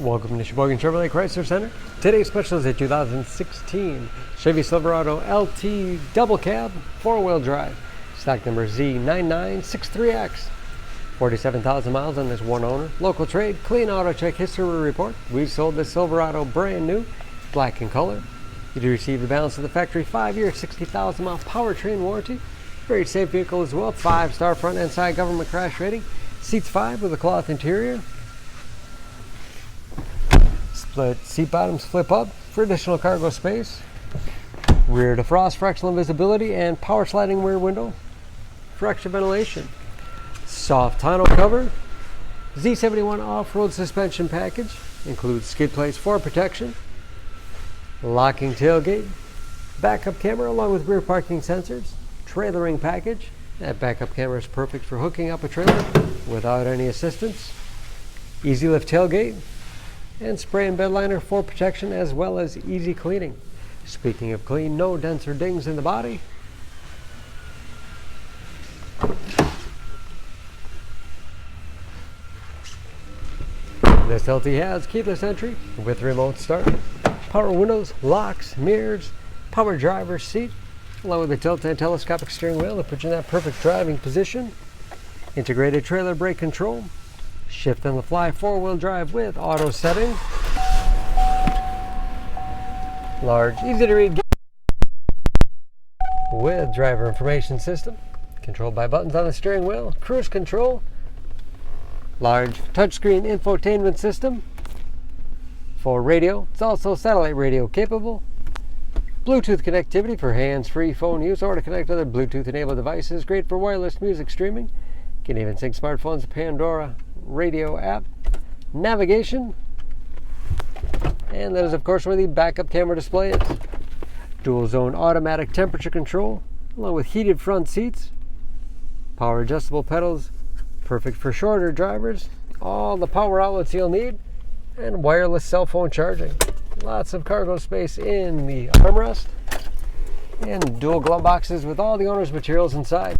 Welcome to Sheboygan Chevrolet Chrysler Center. Today's special is a 2016 Chevy Silverado LT Double Cab 4-wheel drive. Stock number Z9963X. 47,000 miles on this one owner. Local trade, clean auto check history report. We sold this Silverado brand new, black in color. You do receive the balance of the factory 5-year, 60,000 mile powertrain warranty. Very safe vehicle as well. 5-star front and side government crash rating. Seats 5 with a cloth interior. Split seat bottoms flip up for additional cargo space. Rear defrost for excellent visibility and power sliding rear window for extra ventilation. Soft tonneau cover. Z71 off-road suspension package. Includes skid plates for protection. Locking tailgate. Backup camera along with rear parking sensors. Trailering package. That backup camera is perfect for hooking up a trailer without any assistance. Easy lift tailgate. And spray and bed liner for protection as well as easy cleaning. Speaking of clean, no dents or dings in the body. This LT has keyless entry with remote start, power windows, locks, mirrors, power driver's seat, along with a tilt and telescopic steering wheel to put you in that perfect driving position. Integrated trailer brake control. Shift on the fly 4-wheel drive with auto setting. Large, easy to read with driver information system. Controlled by buttons on the steering wheel. Cruise control. Large touchscreen infotainment system. For radio, it's also satellite radio capable. Bluetooth connectivity for hands-free phone use or to connect other Bluetooth-enabled devices. Great for wireless music streaming. Can even sync smartphones to Pandora radio app. Navigation. And that is, of course, where the backup camera display is. Dual zone automatic temperature control, along with heated front seats. Power adjustable pedals, perfect for shorter drivers. All the power outlets you'll need. And wireless cell phone charging. Lots of cargo space in the armrest. And dual glove boxes with all the owner's materials inside.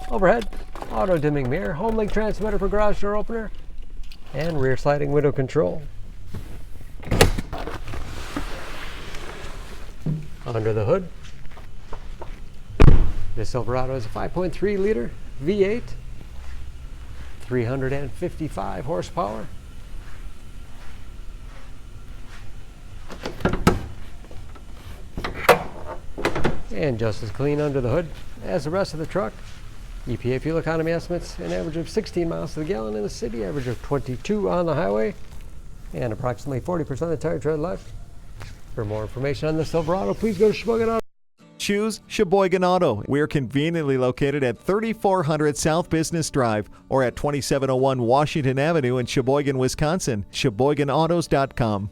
Overhead, auto dimming mirror, home link transmitter for garage door opener, and rear sliding window control. Under the hood, this Silverado is a 5.3 liter V8, 355 horsepower. And just as clean under the hood as the rest of the truck. EPA fuel economy estimates an average of 16 miles to the gallon in the city, average of 22 on the highway, and approximately 40% of the tire tread left. For more information on the Silverado, please go to Sheboygan Auto. Choose Sheboygan Auto. We're conveniently located at 3400 South Business Drive or at 2701 Washington Avenue in Sheboygan, Wisconsin. SheboyganAutos.com.